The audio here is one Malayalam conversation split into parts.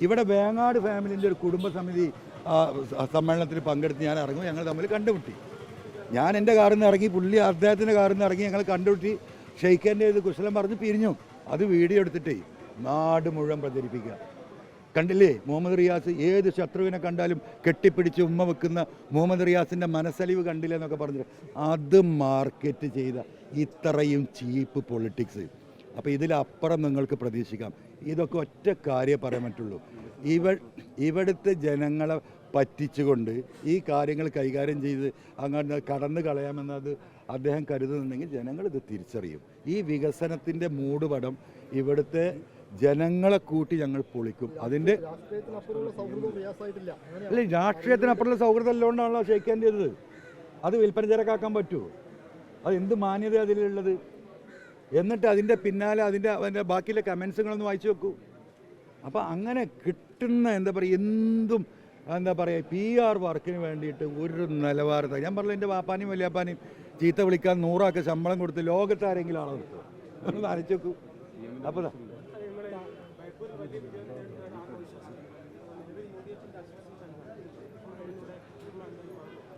ഇവിടെ വേങ്ങാട് ഫാമിലിൻ്റെ ഒരു കുടുംബസമിതി സമ്മേളനത്തിൽ പങ്കെടുത്ത് ഞാൻ ഇറങ്ങും, ഞങ്ങൾ തമ്മിൽ കണ്ടുമുട്ടി. ഞാൻ എൻ്റെ കാറിൽ നിന്ന് ഇറങ്ങി, പുള്ളി അദ്ദേഹത്തിൻ്റെ കാറിൽ നിന്ന് ഇറങ്ങി, ഞങ്ങൾ കണ്ടുമുട്ടി, ഷെയ്ഖൻ്റെ ഇത് കുശലം പറഞ്ഞ് പിരിഞ്ഞു. അത് വീഡിയോ എടുത്തിട്ടേ നാട് മുഴുവൻ പ്രചരിപ്പിക്കുക. കണ്ടില്ലേ മുഹമ്മദ് റിയാസ് ഏത് ശത്രുവിനെ കണ്ടാലും കെട്ടിപ്പിടിച്ച് ഉമ്മ വെക്കുന്ന മുഹമ്മദ് റിയാസിൻ്റെ മനസ്സലിവ് കണ്ടില്ല എന്നൊക്കെ പറഞ്ഞിട്ട് അത് മാർക്കറ്റ് ചെയ്ത ഇത്രയും ചീപ്പ് പൊളിറ്റിക്സ്. അപ്പോൾ ഇതിലപ്പുറം നിങ്ങൾക്ക് പ്രതീക്ഷിക്കാം. ഇതൊക്കെ ഒറ്റ കാര്യം പറയാൻ പറ്റുള്ളൂ. ഇവിടുത്തെ ജനങ്ങളെ പറ്റിച്ചുകൊണ്ട് ഈ കാര്യങ്ങൾ കൈകാര്യം ചെയ്ത് അങ്ങനെ കടന്നു കളയാമെന്നത് അദ്ദേഹം കരുതുന്നുണ്ടെങ്കിൽ ജനങ്ങൾ ഇത് തിരിച്ചറിയും. ഈ വികസനത്തിൻ്റെ മൂടുപടം ഇവിടുത്തെ ജനങ്ങളെ കൂട്ടി ഞങ്ങൾ പൊളിക്കും. അതിൻ്റെ അല്ല, രാഷ്ട്രീയത്തിനപ്പുറമുള്ള സൗഹൃദം അല്ലോണ്ടാണല്ലോ ഷെയ്ഖാൻ്റേത്. അത് വിൽപ്പന ചരക്കാക്കാൻ പറ്റുമോ? അത് എന്ത് മാന്യത അതിലുള്ളത്? എന്നിട്ട് അതിൻ്റെ പിന്നാലെ അതിൻ്റെ ബാക്കിയുള്ള കമൻസുകളൊന്ന് വായിച്ചു വെക്കൂ. അപ്പോൾ അങ്ങനെ കിട്ടുന്ന എന്താ പറയുക, എന്തും എന്താ പറയുക, PR വർക്കിന് വേണ്ടിയിട്ട് ഒരു നിലവാരത്തെ ഞാൻ പറഞ്ഞില്ല. എൻ്റെ വാപ്പാനെയും വലിയാപ്പാനെയും ചീത്ത വിളിക്കാൻ 100 ശമ്പളം കൊടുത്ത് ലോകത്ത് ആരെങ്കിലും ആളെ നിർത്തുക? ഒന്ന് നനച്ചു വെക്കൂ. അപ്പോൾ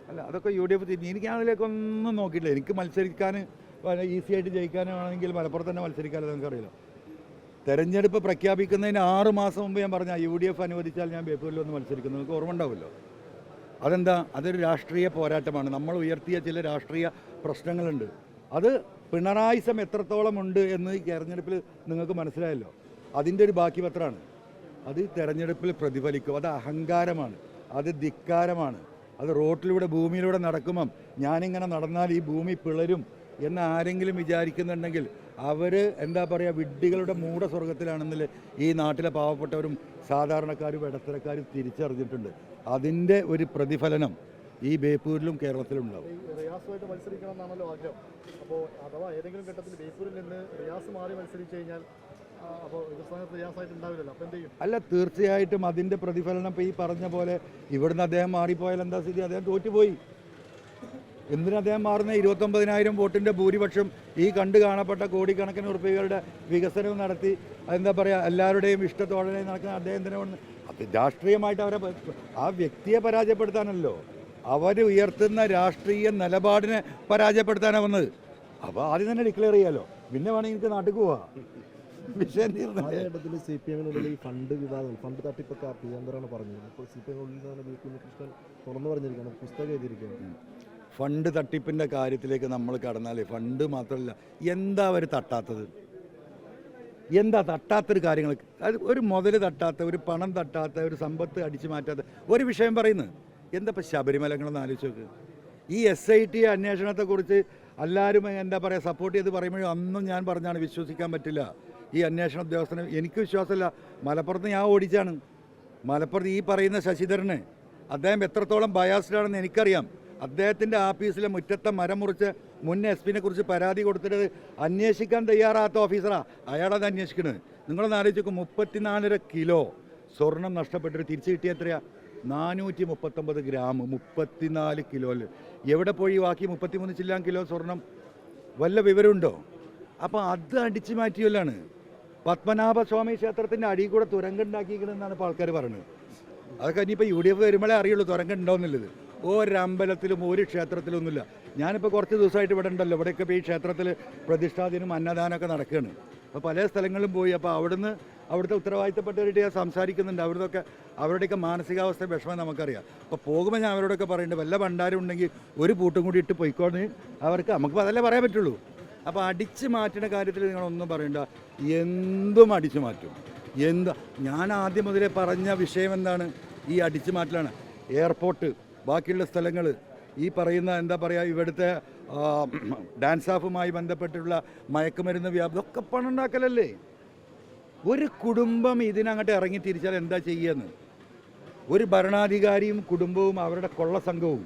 അല്ല, അതൊക്കെ UDF എനിക്ക് അതിലേക്കൊന്നും നോക്കിയിട്ടില്ല. എനിക്ക് മത്സരിക്കാൻ ഈസി ആയിട്ട് ജയിക്കാനാണെങ്കിൽ മലപ്പുറത്ത് തന്നെ മത്സരിക്കാമല്ലോ, നിങ്ങൾക്കറിയില്ല. തെരഞ്ഞെടുപ്പ് പ്രഖ്യാപിക്കുന്നതിന് 6 മാസം മുമ്പ് ഞാൻ പറഞ്ഞ UDF അനുവദിച്ചാൽ ഞാൻ ബേപ്പൂരിൽ ഒന്ന് മത്സരിക്കുന്നു. നിങ്ങൾക്ക് ഓർമ്മ ഉണ്ടാവുമല്ലോ. അതെന്താ? അതൊരു രാഷ്ട്രീയ പോരാട്ടമാണ്. നമ്മൾ ഉയർത്തിയ ചില രാഷ്ട്രീയ പ്രശ്നങ്ങളുണ്ട്. അത് പിണറായിസം എത്രത്തോളം ഉണ്ട് എന്ന് ഈ തെരഞ്ഞെടുപ്പിൽ നിങ്ങൾക്ക് മനസ്സിലായല്ലോ. അതിൻ്റെ ഒരു ബാക്കി പത്രമാണ്. അത് തെരഞ്ഞെടുപ്പിൽ പ്രതിഫലിക്കും. അത് അഹങ്കാരമാണ്, അത് ധിക്കാരമാണ്. അത് റോട്ടിലൂടെ ഭൂമിയിലൂടെ നടക്കുമ്പം ഞാനിങ്ങനെ നടന്നാൽ ഈ ഭൂമി പിളരും എന്ന് ആരെങ്കിലും വിചാരിക്കുന്നുണ്ടെങ്കിൽ അവർ എന്താ പറയുക, വിഡ്ഢികളുടെ മൂഢസ്വർഗത്തിലാണെന്നില്ല ഈ നാട്ടിലെ പാവപ്പെട്ടവരും സാധാരണക്കാരും ഇടത്തരക്കാരും തിരിച്ചറിഞ്ഞിട്ടുണ്ട്. അതിൻ്റെ ഒരു പ്രതിഫലനം ഈ ബേപ്പൂരിലും കേരളത്തിലും ഉണ്ടാവും. റിയാസുമായിട്ട് മത്സരിക്കണം എന്നാണല്ലോ ആഗ്രഹം. അപ്പോൾ അഥവാ ഏതെങ്കിലും ഘട്ടത്തിൽ ബേപ്പൂരിൽ നിന്ന് റിയാസ് മാറി മത്സരിച്ചു കഴിഞ്ഞാൽ അപ്പോൾ റിയാസായിട്ട് ഉണ്ടാവില്ലല്ലോ, അപ്പോൾ എന്ത് ചെയ്യും? അല്ല, തീർച്ചയായിട്ടും അതിൻ്റെ പ്രതിഫലനം ഇപ്പോൾ ഈ പറഞ്ഞ പോലെ ഇവിടുന്ന് അദ്ദേഹം മാറിപ്പോയാൽ എന്താ സ്ഥിതി? അദ്ദേഹം തോറ്റുപോയി. എന്തിനാ അദ്ദേഹം മാറുന്നത്? 29,000 വോട്ടിൻ്റെ ഭൂരിപക്ഷം ഈ കണ്ടു കാണപ്പെട്ട കോടിക്കണക്കിന് ഉറുപ്പികളുടെ വികസനവും നടത്തി എന്താ പറയുക, എല്ലാവരുടെയും ഇഷ്ടത്തോടെ നടക്കുന്ന അദ്ദേഹത്തിന് അത് രാഷ്ട്രീയമായിട്ട് അവരെ ആ വ്യക്തിയെ പരാജയപ്പെടുത്താനല്ലോ, അവർ ഉയർത്തുന്ന രാഷ്ട്രീയ നിലപാടിനെ പരാജയപ്പെടുത്താനാണ് വന്നത്. അപ്പോൾ ആദ്യം തന്നെ ഡിക്ലെയർ ചെയ്യാമല്ലോ, പിന്നെ വേണമെങ്കിൽ എനിക്ക് നാട്ടിൽ പോവാം. വിഷയം തീർന്നു. CPM-നുള്ളിൽ ഈ ഫണ്ട് വിവാദം, ഫണ്ട് തട്ടിപ്പൊക്കെ പ്രിയങ്കറാണ് പറഞ്ഞത്. അപ്പോൾ CPM-നുള്ളിൽ തന്നെ കൃഷ്ണൻ തുറന്നു പറഞ്ഞിരിക്കുകയാണ്, പുസ്തകം എഴുതിയിരിക്കുകയാണ്. ഫണ്ട് തട്ടിപ്പിൻ്റെ കാര്യത്തിലേക്ക് നമ്മൾ കടന്നാൽ ഫണ്ട് മാത്രമല്ല, എന്താ അവർ തട്ടാത്തത്? എന്താ തട്ടാത്തൊരു കാര്യങ്ങൾ? അത് ഒരു മുതൽ തട്ടാത്ത, ഒരു പണം തട്ടാത്ത, ഒരു സമ്പത്ത് അടിച്ചു മാറ്റാത്ത ഒരു വിഷയം പറയുന്നത് എന്താ? ഇപ്പം ശബരിമലകളെന്ന് ആലോചിച്ച് നോക്ക്. ഈ SIT അന്വേഷണത്തെക്കുറിച്ച് എല്ലാവരും എന്താ പറയുക സപ്പോർട്ട് ചെയ്ത് പറയുമ്പോഴും അന്നും ഞാൻ പറഞ്ഞാണ് വിശ്വസിക്കാൻ പറ്റില്ല ഈ അന്വേഷണ ഉദ്യോഗസ്ഥനെ. എനിക്ക് വിശ്വാസമില്ല. മലപ്പുറത്ത് ഞാൻ ഓടിച്ചാണ്. മലപ്പുറത്ത് ഈ പറയുന്ന ശശിധരന് അദ്ദേഹം എത്രത്തോളം ബയാസ്ഡ് ആണെന്ന് എനിക്കറിയാം. അദ്ദേഹത്തിൻ്റെ ആഫീസിലെ മുറ്റത്തെ മരം മുറിച്ച് മുൻ SP-നെ കുറിച്ച് പരാതി കൊടുത്തിട്ട് അന്വേഷിക്കാൻ തയ്യാറാത്ത ഓഫീസറാണ് അയാളത് അന്വേഷിക്കുന്നത്. നിങ്ങളൊന്ന് ആലോചിക്കും, 34.5 കിലോ സ്വർണം നഷ്ടപ്പെട്ടിട്ട് തിരിച്ചു കിട്ടിയ എത്രയാ? 439 ഗ്രാം. 34 കിലോയിൽ എവിടെ പോയി ബാക്കി 33 ചില്ലാൻ കിലോ സ്വർണം? വല്ല വിവരമുണ്ടോ? അപ്പോൾ അത് അടിച്ചു മാറ്റിയല്ലാണ്. പത്മനാഭസ്വാമി ക്ഷേത്രത്തിൻ്റെ അടിയിൽ കൂടെ തുരങ്കുണ്ടാക്കിയിരിക്കണമെന്നാണ് ഇപ്പോൾ ആൾക്കാർ പറയുന്നത്. അതൊക്കെ ഇനിയിപ്പോൾ UDF വരുമ്പോഴേ അറിയുള്ളൂ തുരങ്കുണ്ടോയെന്നുള്ളത്. ഒരമ്പലത്തിലും ഒരു ക്ഷേത്രത്തിലൊന്നുമില്ല. ഞാനിപ്പോൾ കുറച്ച് ദിവസമായിട്ട് ഇവിടെ ഉണ്ടല്ലോ. ഇവിടെയൊക്കെ ഇപ്പോൾ ഈ ക്ഷേത്രത്തിൽ പ്രതിഷ്ഠാദിനം അന്നദാനമൊക്കെ നടക്കുകയാണ്. അപ്പോൾ പല സ്ഥലങ്ങളിലും പോയി. അപ്പോൾ അവിടുത്തെ ഉത്തരവാദിത്തപ്പെട്ടവരായിട്ട് ഞാൻ സംസാരിക്കുന്നുണ്ട്. അവരുടെയൊക്കെ മാനസികാവസ്ഥ വിഷമം നമുക്കറിയാം. അപ്പോൾ പോകുമ്പോൾ ഞാൻ അവരോടൊക്കെ പറയുന്നുണ്ട്, വല്ല ഭണ്ഡാരം ഉണ്ടെങ്കിൽ ഒരു പൂട്ടും കൂടി ഇട്ട് പോയിക്കോന്ന് നമുക്ക് അതല്ലേ പറയാൻ പറ്റുള്ളൂ. അപ്പോൾ അടിച്ചു മാറ്റുന്ന കാര്യത്തിൽ നിങ്ങളൊന്നും പറയണ്ട, എന്തും അടിച്ചു മാറ്റും. ഞാൻ ആദ്യം മുതലേ പറഞ്ഞ വിഷയം എന്താണ്? ഈ അടിച്ചു മാറ്റലാണ്. എയർപോർട്ട്, ബാക്കിയുള്ള സ്ഥലങ്ങൾ, ഈ പറയുന്ന എന്താ പറയുക, ഇവിടുത്തെ ഡാൻസ് ഓഫുമായി ബന്ധപ്പെട്ടുള്ള മയക്കുമരുന്ന് വ്യാപനം ഒക്കെ പണം ഉണ്ടാക്കലല്ലേ? ഒരു കുടുംബം ഇതിനങ്ങോട്ട് ഇറങ്ങി തിരിച്ചാൽ എന്താ ചെയ്യുമെന്ന്? ഒരു ഭരണാധികാരിയും കുടുംബവും അവരുടെ കൊള്ള സംഘവും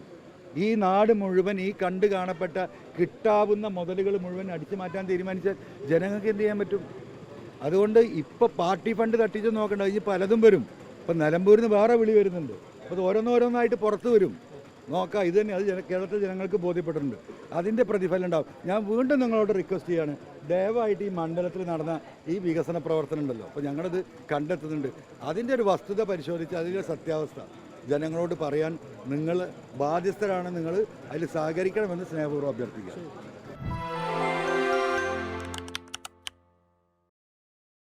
ഈ നാട് മുഴുവൻ ഈ കണ്ടു കാണപ്പെട്ട കിട്ടാവുന്ന മുതലുകൾ മുഴുവൻ അടിച്ചു മാറ്റാൻ തീരുമാനിച്ചാൽ ജനങ്ങൾക്ക് എന്ത് ചെയ്യാൻ പറ്റും? അതുകൊണ്ട് ഇപ്പോൾ പാർട്ടി ഫണ്ട് തട്ടിച്ച് നോക്കണ്ട, ഇനി പലതും വരും. ഇപ്പം നിലമ്പൂരിൽ നിന്ന് വേറെ വിളി വരുന്നുണ്ട്. അപ്പോൾ ഓരോന്നോരോന്നായിട്ട് പുറത്ത് വരും. നോക്കാം. ഇത് തന്നെ അത് കേരളത്തിലെ ജനങ്ങൾക്ക് ബോധ്യപ്പെട്ടിട്ടുണ്ട്. അതിൻ്റെ പ്രതിഫലം ഉണ്ടാവും. ഞാൻ വീണ്ടും നിങ്ങളോട് റിക്വസ്റ്റ് ചെയ്യാണ്, ദയവായിട്ട് ഈ മണ്ഡലത്തിൽ നടന്ന ഈ വികസന പ്രവർത്തനം ഉണ്ടല്ലോ, അപ്പോൾ ഞങ്ങളിത് കണ്ടെത്തുന്നുണ്ട്. അതിൻ്റെ ഒരു വസ്തുത പരിശോധിച്ച് അതിൻ്റെ സത്യാവസ്ഥ ജനങ്ങളോട് പറയാൻ നിങ്ങൾ ബാധ്യസ്ഥരാണ്. നിങ്ങൾ അതിൽ സഹകരിക്കണമെന്ന് സ്നേഹപൂർവ്വം അഭ്യർത്ഥിക്കുക.